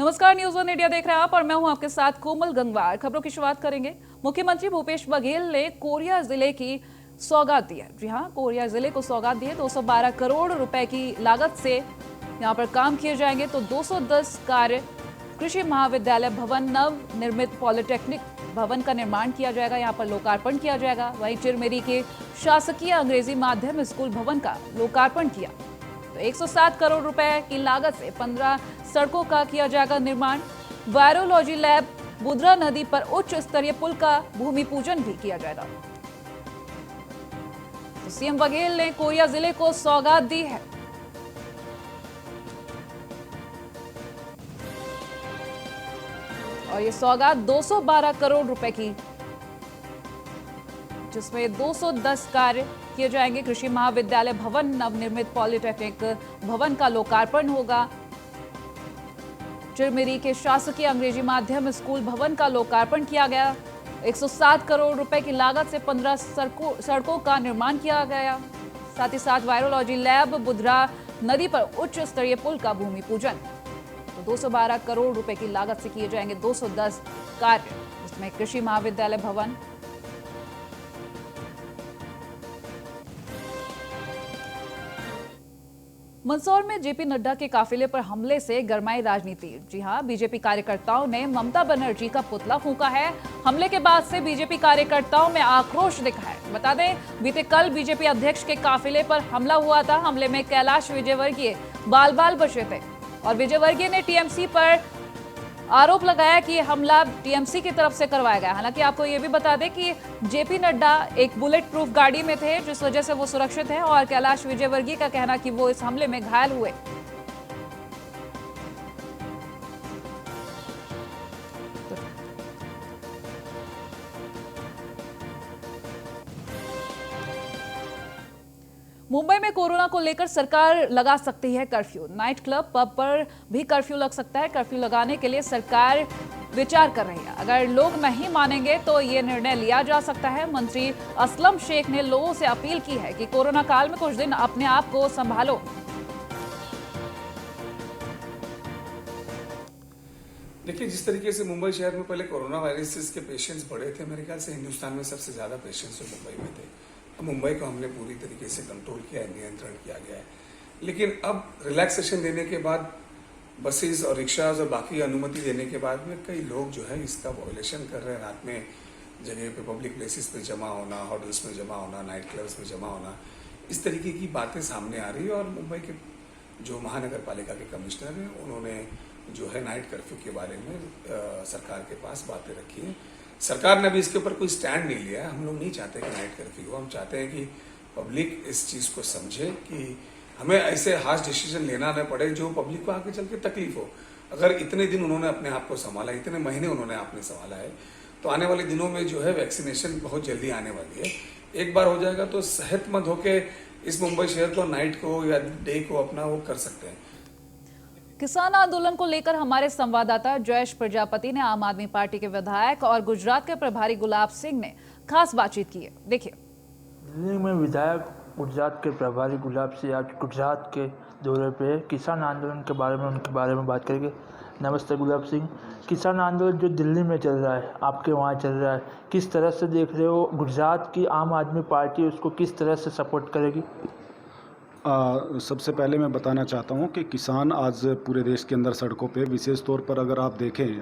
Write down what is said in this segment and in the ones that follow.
नमस्कार, news one India देख रहे हैं आप और मैं हूं आपके साथ कोमल गंगवार। खबरों की शुरुआत करेंगे। मुख्यमंत्री भूपेश बघेल ने कोरिया जिले की सौगात दी है। जी हां, कोरिया जिले को सौगात दी है। 212 करोड़ रुपए की लागत से यहां पर काम किए जाएंगे। तो 210 कार्य कृषि महाविद्यालय भवन, नव निर्मित पॉलिटेक्निक भवन का निर्माण किया जाएगा। यहाँ पर लोकार्पण किया जाएगा। वहीं चिरमिरी के शासकीय अंग्रेजी माध्यम स्कूल भवन का लोकार्पण किया। तो 107 करोड़ रुपए की लागत से 15 सड़कों का किया जाएगा निर्माण। वायरोलॉजी लैब, बुधरा नदी पर उच्च स्तरीय पुल का भूमि पूजन भी किया जाएगा। तो सीएम बघेल ने कोरिया जिले को सौगात दी है। और ये सौगात 212 करोड़ रुपए की, जिसमें 210 कार्य किए जाएंगे। कृषि महाविद्यालय भवन, नवनिर्मित पॉलिटेक्निक भवन का लोकार्पण होगा। चिरमिरी के शासकीय अंग्रेजी माध्यम स्कूल भवन का लोकार्पण किया गया। 107 करोड़ रुपए की लागत से 15 सड़कों का निर्माण किया गया। साथ ही साथ वायरोलॉजी लैब, बुधरा नदी पर उच्च स्तरीय पुल का भूमि पूजन। तो 212 करोड़ रुपए की लागत से किए जाएंगे 210 कार्य, जिसमें कृषि महाविद्यालय भवन, मंदसौर में जेपी नड्डा के काफिले पर हमले से गरमाई राजनीति। जी हां, बीजेपी कार्यकर्ताओं ने ममता बनर्जी का पुतला फूंका है। हमले के बाद से बीजेपी कार्यकर्ताओं में आक्रोश दिखा है। बता दें, बीते कल बीजेपी अध्यक्ष के काफिले पर हमला हुआ था। हमले में कैलाश विजयवर्गीय बाल बाल बचे थे और विजयवर्गीय ने टीएमसी पर आरोप लगाया कि हमला टीएमसी की तरफ से करवाया गया। हालांकि आपको ये भी बता दें कि जेपी नड्डा एक बुलेट प्रूफ गाड़ी में थे, जिस वजह से वो सुरक्षित हैं, और कैलाश विजयवर्गीय का कहना कि वो इस हमले में घायल हुए। मुंबई में कोरोना को लेकर सरकार लगा सकती है कर्फ्यू। नाइट क्लब, पब पर भी कर्फ्यू लग सकता है। कर्फ्यू लगाने के लिए सरकार विचार कर रही है। अगर लोग नहीं मानेंगे तो ये निर्णय लिया जा सकता है। मंत्री असलम शेख ने लोगों से अपील की है कि कोरोना काल में कुछ दिन अपने आप को संभालो। देखिए, जिस तरीके से मुंबई शहर में पहले कोरोना वायरस के पेशेंट्स बढ़े थे, मेरे ख्याल से हिंदुस्तान में सबसे ज्यादा पेशेंट्स मुंबई में थे। मुंबई को हमने पूरी तरीके से कंट्रोल किया है, नियंत्रण किया गया है। लेकिन अब रिलैक्सेशन देने के बाद, बसेस और रिक्शाज और बाकी अनुमति देने के बाद में कई लोग जो है इसका वायलेशन कर रहे हैं। रात में जगह पे, पब्लिक प्लेसेस पे जमा होना, होटल्स में जमा होना, नाइट क्लब्स में जमा होना, इस तरीके की बातें सामने आ रही है। और मुंबई के जो महानगर पालिका के कमिश्नर हैं, उन्होंने जो है नाइट कर्फ्यू के बारे में सरकार के पास बातें रखी हैं। सरकार ने अभी इसके ऊपर कोई स्टैंड नहीं लिया है। हम लोग नहीं चाहते कि नाइट कर्फ्यू हो। हम चाहते हैं कि पब्लिक इस चीज़ को समझे कि हमें ऐसे हार्श डिसीजन लेना न पड़े जो पब्लिक को आगे चल के तकलीफ हो। अगर इतने दिन उन्होंने अपने आप को संभाला, इतने महीने उन्होंने आपने संभाला है, तो आने वाले दिनों में जो है वैक्सीनेशन बहुत जल्दी आने वाली है। एक बार हो जाएगा तो सेहतमंद होके इस मुंबई शहर को, नाइट को या डे को अपना वो कर सकते हैं। किसान आंदोलन को लेकर हमारे संवाददाता जयेश प्रजापति ने आम आदमी पार्टी के विधायक और गुजरात के प्रभारी गुलाब सिंह ने खास बातचीत की है। देखिए, दिल्ली में विधायक गुजरात के प्रभारी गुलाब सिंह आज गुजरात के दौरे पे किसान आंदोलन के बारे में, उनके बारे में बात करेंगे। नमस्ते गुलाब सिंह, किसान आंदोलन जो दिल्ली में चल रहा है, आपके वहाँ चल रहा है, किस तरह से देख रहे हो? गुजरात की आम आदमी पार्टी उसको किस तरह से सपोर्ट करेगी? सबसे पहले मैं बताना चाहता हूं कि किसान आज पूरे देश के अंदर सड़कों पे, विशेष तौर पर अगर आप देखें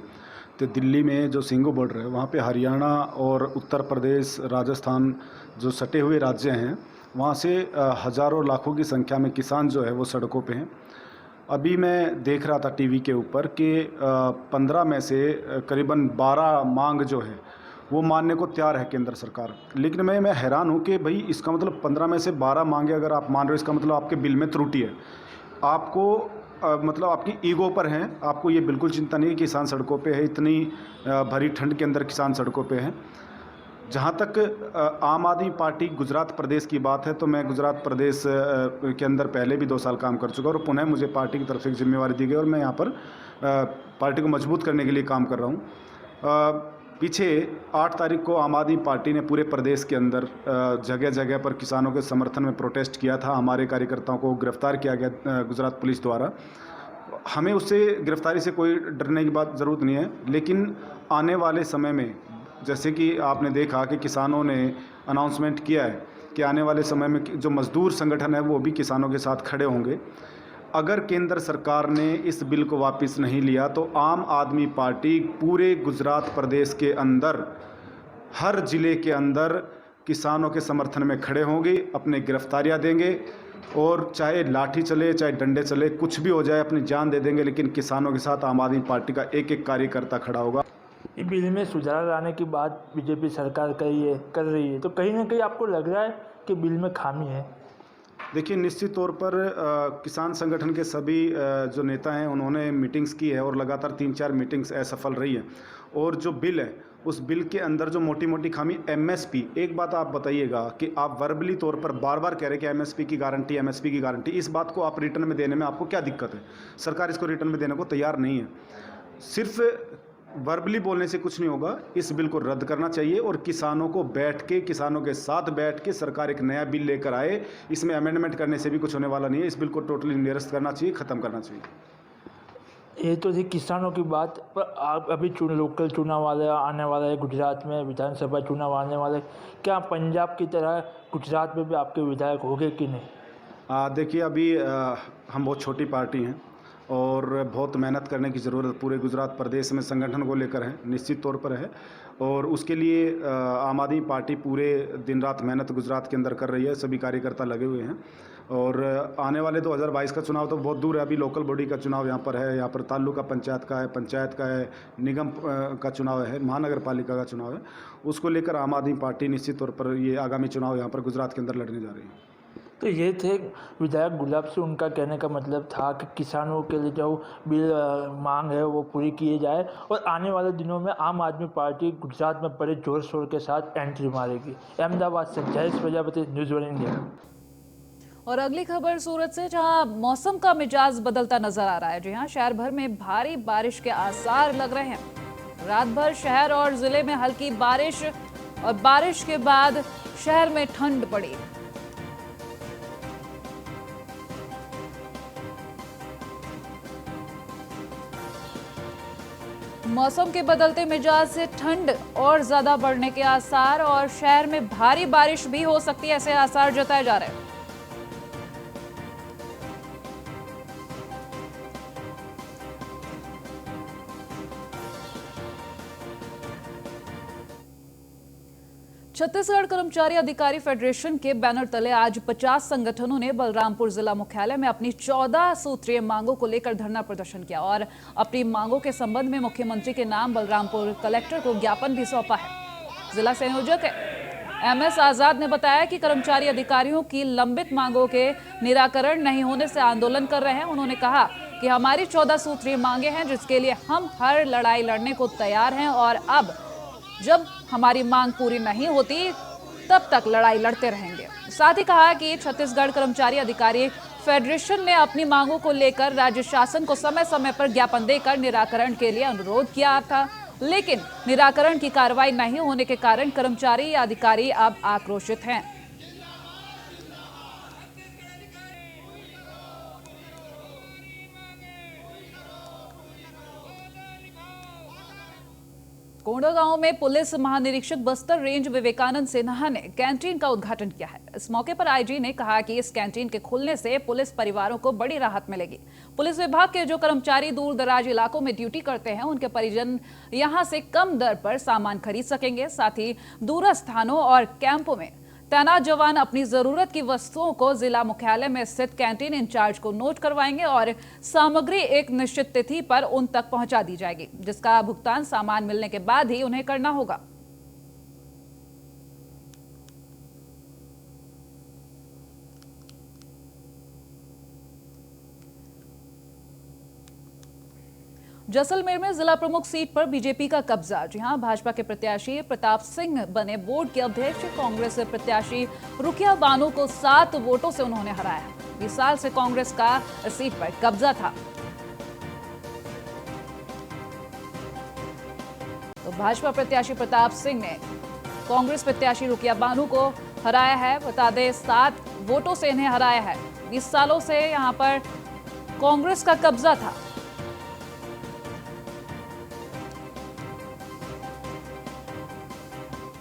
तो दिल्ली में जो सिंगो बॉर्डर है, वहाँ पे हरियाणा और उत्तर प्रदेश, राजस्थान जो सटे हुए राज्य हैं, वहाँ से हज़ारों लाखों की संख्या में किसान जो है वो सड़कों पे हैं। अभी मैं देख रहा था टीवी के ऊपर कि 15 में से करीबन 12 मांग जो है वो मानने को तैयार है केंद्र सरकार। लेकिन मैं हैरान हूँ कि भाई इसका मतलब 15 में से 12 मांगे अगर आप मान रहे हो, इसका मतलब आपके बिल में त्रुटि है। आपको मतलब आपकी ईगो पर हैं, आपको ये बिल्कुल चिंता नहीं है कि किसान सड़कों पे है। इतनी भरी ठंड के अंदर किसान सड़कों पे हैं। जहाँ तक आम आदमी पार्टी गुजरात प्रदेश की बात है, तो मैं गुजरात प्रदेश के अंदर पहले भी 2 साल काम कर चुका और पुनः मुझे पार्टी की तरफ से एक जिम्मेवारी दी गई और मैं यहाँ पर पार्टी को मजबूत करने के लिए काम कर रहा हूँ। पीछे 8 तारीख को आम आदमी पार्टी ने पूरे प्रदेश के अंदर जगह जगह पर किसानों के समर्थन में प्रोटेस्ट किया था। हमारे कार्यकर्ताओं को गिरफ्तार किया गया गुजरात पुलिस द्वारा। हमें उससे गिरफ्तारी से कोई डरने की बात ज़रूरत नहीं है, लेकिन आने वाले समय में जैसे कि आपने देखा कि किसानों ने अनाउंसमेंट किया है कि आने वाले समय में जो मज़दूर संगठन है वो भी किसानों के साथ खड़े होंगे। अगर केंद्र सरकार ने इस बिल को वापस नहीं लिया तो आम आदमी पार्टी पूरे गुजरात प्रदेश के अंदर हर ज़िले के अंदर किसानों के समर्थन में खड़े होंगे, अपने गिरफ्तारियां देंगे और चाहे लाठी चले चाहे डंडे चले, कुछ भी हो जाए अपनी जान दे देंगे, लेकिन किसानों के साथ आम आदमी पार्टी का एक एक कार्यकर्ता खड़ा होगा। ये बिल में सुधार लाने की बात बीजेपी सरकार कर रही है, तो कहीं ना कहीं आपको लग रहा है कि बिल में खामी है? देखिए, निश्चित तौर पर किसान संगठन के सभी जो नेता हैं उन्होंने मीटिंग्स की है और लगातार 3-4 मीटिंग्स असफल रही है। और जो बिल है उस बिल के अंदर जो मोटी मोटी खामी एमएसपी, एक बात आप बताइएगा कि आप वर्बली तौर पर बार बार कह रहे हैं कि एमएसपी की गारंटी, इस बात को आप रिटर्न में देने में आपको क्या दिक्कत है? सरकार इसको रिटर्न में देने को तैयार नहीं है। सिर्फ वर्बली बोलने से कुछ नहीं होगा। इस बिल को रद्द करना चाहिए और किसानों को किसानों के साथ बैठ के सरकार एक नया बिल लेकर आए। इसमें अमेंडमेंट करने से भी कुछ होने वाला नहीं है। इस बिल को टोटली निरस्त करना चाहिए, ख़त्म करना चाहिए। ये तो थी किसानों की बात, पर आप अभी लोकल चुनाव आने वाला है, गुजरात में विधानसभा चुनाव आने वाले, क्या पंजाब की तरह गुजरात में भी आपके विधायक होंगे कि नहीं? देखिए, अभी हम बहुत छोटी पार्टी हैं और बहुत मेहनत करने की ज़रूरत पूरे गुजरात प्रदेश में संगठन को लेकर है, निश्चित तौर पर है। और उसके लिए आम आदमी पार्टी पूरे दिन रात मेहनत गुजरात के अंदर कर रही है, सभी कार्यकर्ता लगे हुए हैं। और आने वाले 2022 का चुनाव तो बहुत दूर है, अभी लोकल बॉडी का चुनाव यहाँ पर है, यहाँ पर तालुका पंचायत का है, निगम का चुनाव है, महानगर पालिका का चुनाव है। उसको लेकर आम आदमी पार्टी निश्चित तौर पर ये आगामी चुनाव यहाँ पर गुजरात के अंदर लड़ने जा रही है। तो ये थे विधायक गुलाब सिंह, उनका कहने का मतलब था कि किसानों के लिए जो बिल मांग है वो पूरी की जाए और आने वाले दिनों में आम आदमी पार्टी गुजरात में बड़े जोर शोर के साथ एंट्री मारेगी। अहमदाबाद से जयेश प्रजापति, न्यूज़ 1 इंडिया। और अगली खबर सूरत से, जहां मौसम का मिजाज बदलता नजर आ रहा है। जी हां, शहर भर में भारी बारिश के आसार लग रहे हैं। रात भर शहर और जिले में हल्की बारिश और बारिश के बाद शहर में ठंड पड़ी। मौसम के बदलते मिजाज से ठंड और ज्यादा बढ़ने के आसार और शहर में भारी बारिश भी हो सकती है, ऐसे आसार जताए जा रहे हैं। छत्तीसगढ़ कर्मचारी अधिकारी फेडरेशन के बैनर तले आज 50 संगठनों ने बलरामपुर जिला मुख्यालय में अपनी 14 सूत्रीय मांगों को लेकर धरना प्रदर्शन किया और अपनी मांगों के संबंध में मुख्यमंत्री के नाम बलरामपुर कलेक्टर को ज्ञापन भी सौंपा है। जिला संयोजक MS आजाद ने बताया कि कर्मचारी अधिकारियों की लंबित मांगों के निराकरण नहीं होने से आंदोलन कर रहे हैं। उन्होंने कहा कि हमारी 14 सूत्रीय मांगे हैं जिसके लिए हम हर लड़ाई लड़ने को तैयार हैं और अब जब हमारी मांग पूरी नहीं होती तब तक लड़ाई लड़ते रहेंगे। साथ ही कहा कि छत्तीसगढ़ कर्मचारी अधिकारी फेडरेशन ने अपनी मांगों को लेकर राज्य शासन को समय समय पर ज्ञापन देकर निराकरण के लिए अनुरोध किया था, लेकिन निराकरण की कार्रवाई नहीं होने के कारण कर्मचारी अधिकारी अब आक्रोशित हैं। कोंडागांव में पुलिस महानिरीक्षक बस्तर रेंज विवेकानंद सिन्हा ने कैंटीन का उद्घाटन किया है। इस मौके पर आईजी ने कहा कि इस कैंटीन के खुलने से पुलिस परिवारों को बड़ी राहत मिलेगी। पुलिस विभाग के जो कर्मचारी दूर दराज इलाकों में ड्यूटी करते हैं उनके परिजन यहां से कम दर पर सामान खरीद सकेंगे। साथ ही दूरस्थ स्थानों और कैंपों में तैनात जवान अपनी जरूरत की वस्तुओं को जिला मुख्यालय में स्थित कैंटीन इंचार्ज को नोट करवाएंगे और सामग्री एक निश्चित तिथि पर उन तक पहुंचा दी जाएगी, जिसका भुगतान सामान मिलने के बाद ही उन्हें करना होगा। जैसलमेर में जिला प्रमुख सीट पर बीजेपी का कब्जा। जी हां, भाजपा के प्रत्याशी प्रताप सिंह बने बोर्ड के अध्यक्ष। कांग्रेस प्रत्याशी रुकिया बानो को 7 वोटों से उन्होंने हराया। 20 साल से कांग्रेस का इस सीट पर कब्जा था। तो भाजपा प्रत्याशी प्रताप सिंह ने कांग्रेस प्रत्याशी रुकिया बानो को हराया है। बता दें 7 वोटों से इन्हें हराया है। 20 सालों से यहां पर कांग्रेस का कब्जा था।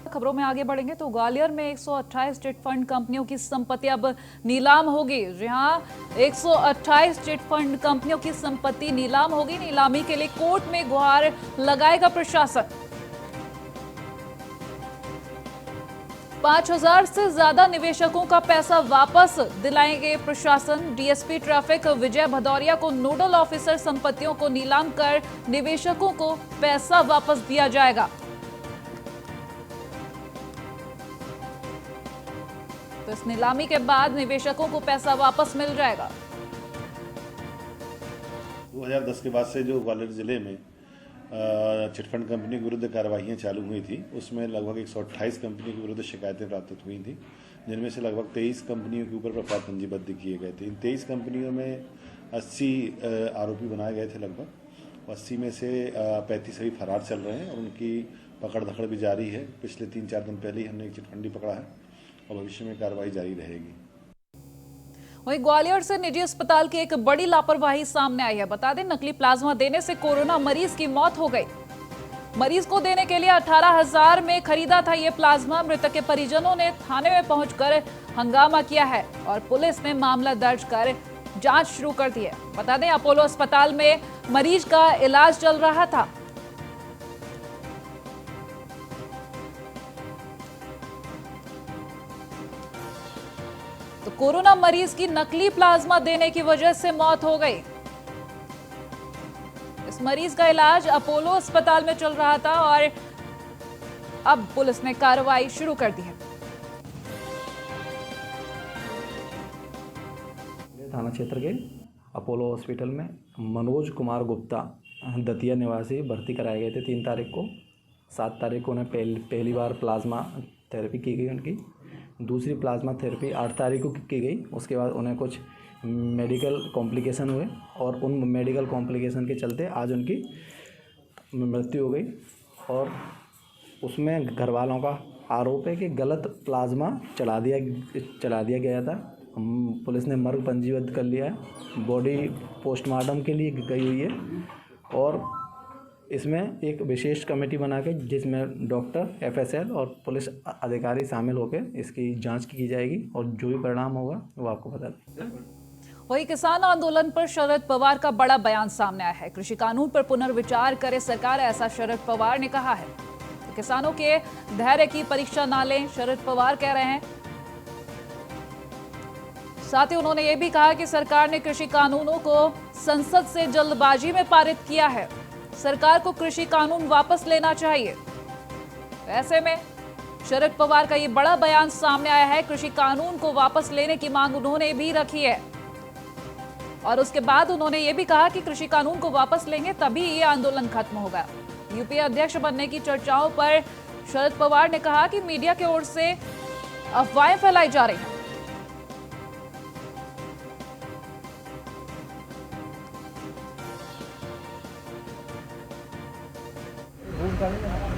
खबरों में आगे बढ़ेंगे तो ग्वालियर में 128 चिट फंड कंपनियों की संपत्ति अब नीलाम होगी। जी हां, 128 चिट फंड कंपनियों की संपत्ति नीलाम होगी। नीलामी के लिए कोर्ट में गुहार लगाएगा प्रशासन। 5000 से ज्यादा निवेशकों का पैसा वापस दिलाएंगे प्रशासन। डीएसपी ट्रैफिक विजय भदौरिया को नोडल ऑफिसर संपत्तियों को नीलाम कर निवेशकों को पैसा वापस दिया जाएगा। तो इस नीलामी के बाद निवेशकों को पैसा वापस मिल जाएगा। 2010 के बाद से जो ग्वालियर जिले में चिटफंड कंपनी के विरुद्ध कार्रवाइयाँ चालू हुई थी, उसमें लगभग 128 कंपनी के विरुद्ध शिकायतें प्राप्त हुई थी, जिनमें से लगभग 23 कंपनियों के ऊपर अपराध पंजीबद्ध किए गए थे। इन 23 कंपनियों में 80 आरोपी बनाए गए थे लगभग। 80 में से 35 अभी फरार चल रहे हैं और उनकी पकड़ धकड़ भी जारी है। पिछले 3-4 दिन पहले ही हमने एक चिटफंडी पकड़ा है और भविष्य में कार्रवाई जारी रहेगी। वहीं ग्वालियर से निजी अस्पताल की एक बड़ी लापरवाही सामने आई है। बता दें, नकली प्लाज्मा देने से कोरोना मरीज की मौत हो गई। मरीज को देने के लिए 18,000 में खरीदा था ये प्लाज्मा। मृतक के परिजनों ने थाने में पहुंचकर हंगामा किया है और पुलिस ने मामला दर्ज कर जांच शुरू कर दी है। बता दें, अपोलो अस्पताल में मरीज का इलाज चल रहा था। तो कोरोना मरीज की नकली प्लाज्मा देने की वजह से मौत हो गई। इस मरीज का इलाज अपोलो अस्पताल में चल रहा था और अब पुलिस ने कार्रवाई शुरू कर दी है। थाना क्षेत्र के अपोलो हॉस्पिटल में मनोज कुमार गुप्ता दतिया निवासी भर्ती कराए गए थे 3 तारीख को। 7 तारीख को उन्हें पहली बार प्लाज्मा थेरेपी की गई। उनकी दूसरी प्लाज्मा थेरेपी 8 तारीख को की गई। उसके बाद उन्हें कुछ मेडिकल कॉम्प्लिकेशन हुए और उन मेडिकल कॉम्प्लिकेशन के चलते आज उनकी मृत्यु हो गई। और उसमें घर वालों का आरोप है कि गलत प्लाज्मा चला दिया गया था। पुलिस ने मर्ग पंजीबद्ध कर लिया है। बॉडी पोस्टमार्टम के लिए गई हुई है और इसमें एक विशेष कमेटी बना के जिसमें डॉक्टर, एफएसएल और पुलिस अधिकारी शामिल होकर इसकी जांच की जाएगी और जो भी परिणाम होगा वो आपको बता देंगे। वहीं किसान आंदोलन पर शरद पवार का बड़ा बयान सामने आया है। कृषि कानून पर पुनर्विचार करे सरकार, ऐसा शरद पवार ने कहा है। तो किसानों के धैर्य की परीक्षा ना लें, शरद पवार कह रहे हैं। साथ ही उन्होंने ये भी कहा कि सरकार ने कृषि कानूनों को संसद से जल्दबाजी में पारित किया है। सरकार को कृषि कानून वापस लेना चाहिए। ऐसे में शरद पवार का ये बड़ा बयान सामने आया है। कृषि कानून को वापस लेने की मांग उन्होंने भी रखी है और उसके बाद उन्होंने ये भी कहा कि कृषि कानून को वापस लेंगे तभी ये आंदोलन खत्म होगा। यूपीए अध्यक्ष बनने की चर्चाओं पर शरद पवार ने कहा कि मीडिया की ओर से अफवाहें फैलाई जा रही हैं।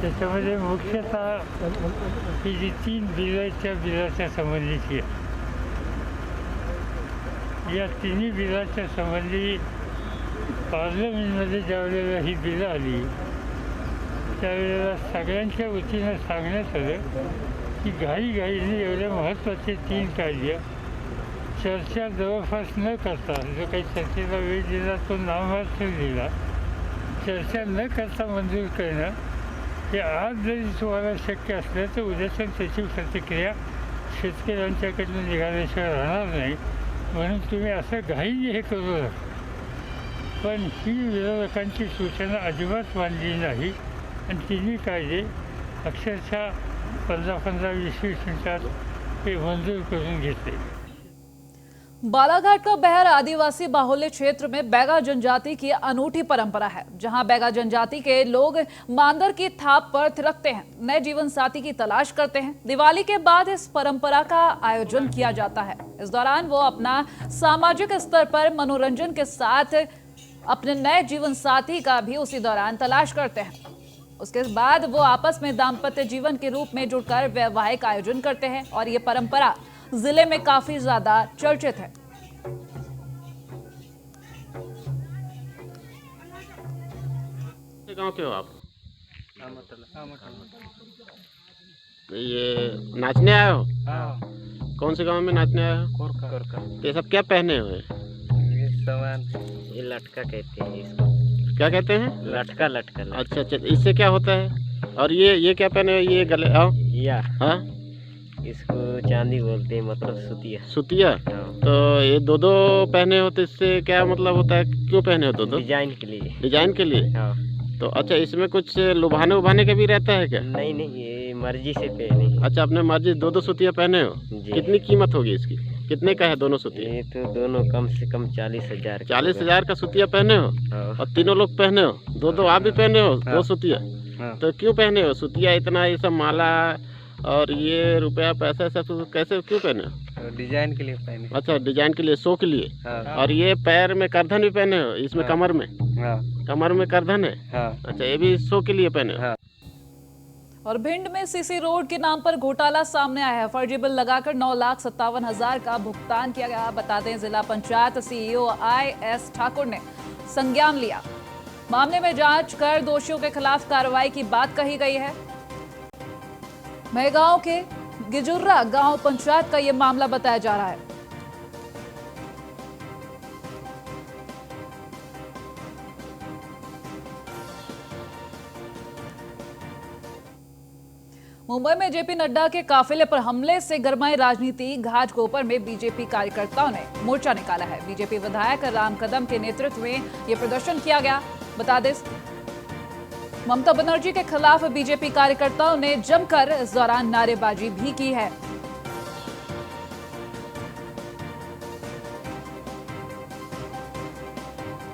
त्याच्यामध्ये मुख्यतः ही जी 3 बिलाच्या संबंधीची आहे, या तिन्ही बिलाच्या संबंधी पार्लमेंटमध्ये ज्यावेळेला ही बिलं आली त्यावेळेला सगळ्यांच्या वतीनं सांगण्यात आलं की घाईघाईने एवढ्या महत्त्वाचे 3 कायदे चर्चा जवळपास न करता, जो काही चर्चेला वेळ दिला तो नाममात्र दिला, चर्चा न करता मंजूर करणं हे आज जरी तुम्हाला शक्य असलं तर उद्याच्या त्याची प्रतिक्रिया शेतकऱ्यांच्याकडनं निघाल्याशिवाय राहणार नाही. म्हणून तुम्ही असं घाईने हे करू नका. पण ही विरोधकांची सूचना अजिबात मानली नाही आणि तिन्ही कायदे अक्षरशः 15-20 मिनिटात ते मंजूर करून घेतले. बालाघाट का बहर आदिवासी बाहुल्य क्षेत्र में बैगा जनजाति की अनूठी परंपरा है, जहां बैगा जनजाति के लोग मांदर की थाप पर थिरकते हैं, नए जीवन साथी की तलाश करते हैं। दिवाली के बाद इस परंपरा का आयोजन किया जाता है। इस दौरान वो अपना सामाजिक स्तर पर मनोरंजन के साथ अपने नए जीवन साथी का भी उसी दौरान तलाश करते हैं। उसके बाद वो आपस में दाम्पत्य जीवन के रूप में जुड़कर वैवाहिक आयोजन करते हैं और ये परंपरा जिले में काफी ज्यादा चर्चित है। से गांव के हो आप? तो ये नाचने आए हो? कौन से गांव में नाचने आए हो? तो ये सब क्या पहने हुए हैं? ये लटका कहते हैं इसको। क्या कहते हैं? लटका लटका लटका। अच्छा अच्छा, इससे क्या होता है? और ये क्या पहने हो? ये गले आओ। या हाँ, इसको चांदी बोलते हैं, मतलब सुतिया। सुतिया। हाँ। तो ये दो दो पहने हो तो इससे क्या मतलब होता है? क्यों पहने हो दो दो? डिजाइन के लिए। डिजाइन के लिए? हाँ। तो अच्छा, इसमें कुछ लुभाने उभाने का भी रहता है क्या? नहीं नहीं, ये मर्जी से पहने। अच्छा, अपने मर्जी दो दो सुतिया पहने हो? जी। कितनी कीमत होगी इसकी? कितने का है दोनों सुतिया? ये तो दोनों कम से कम 40,000। 40,000 का सुतिया पहने हो? हाँ। और तीनों लोग पहने हो? दो दो आप भी पहने हो? हाँ। दो सुतिया? हाँ। तो क्यों पहने हो सुतिया? इतना ये सब माला और ये रुपया पैसा सब कैसे क्यों पहने हो? डिजाइन के लिए पहने। अच्छा, डिजाइन के लिए, शो के लिए। हाँ। और ये पैर में करधन भी पहने हो? इसमें हाँ। कमर में? हाँ। कमर में करधन है? हाँ। अच्छा, ये भी शो के लिए पहने हो? हाँ। और भिंड में सीसी रोड के नाम पर घोटाला सामने आया है। फर्जी बिल लगाकर 9,57,000 का भुगतान किया गया। बता दें, जिला पंचायत सीईओ IS ठाकुर ने संज्ञान लिया। मामले में जांच कर दोषियों के खिलाफ कार्रवाई की बात कही गई है। मेहगांव के गिजुर्रा गांव पंचायत का यह मामला बताया जा रहा है। मुंबई में जेपी नड्डा के काफिले पर हमले से गरमाई राजनीति। घाटकोपर में बीजेपी कार्यकर्ताओं ने मोर्चा निकाला है। बीजेपी विधायक राम कदम के नेतृत्व में यह प्रदर्शन किया गया। बता दें, ममता बनर्जी के खिलाफ बीजेपी कार्यकर्ताओं ने जमकर इस दौरान नारेबाजी भी की है।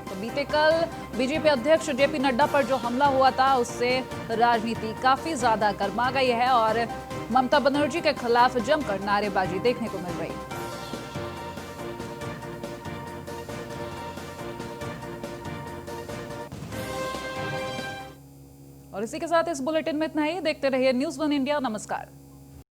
तो बीते कल बीजेपी अध्यक्ष जेपी नड्डा पर जो हमला हुआ था, उससे राजनीति काफी ज्यादा गर्मा गई है और ममता बनर्जी के खिलाफ जमकर नारेबाजी देखने को मिल रही है। और इसी के साथ इस बुलेटिन में इतना ही। देखते रहिए न्यूज़ 1 इंडिया। नमस्कार।